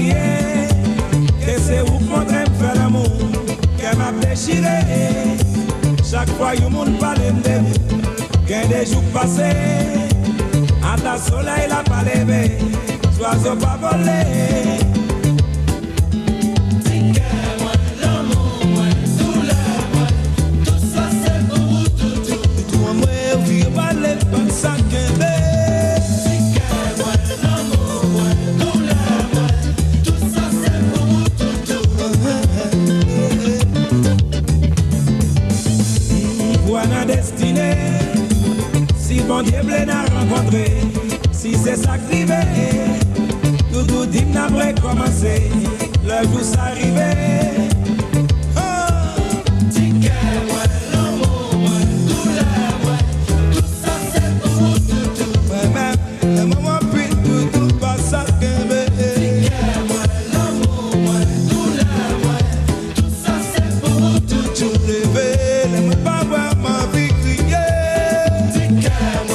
oublié que c'est où qu'on aime faire l'amour, qu'elle m'a déchiré. Chaque fois que monde parle de vous, qu'un des jours passés, à ta soleil la pas levé, oiseau pas volé. Destinée, si bon Dieu blé n'a rencontré, si c'est ça qui va, tout dit n'a pas commencé, le jour s'arrivait. Come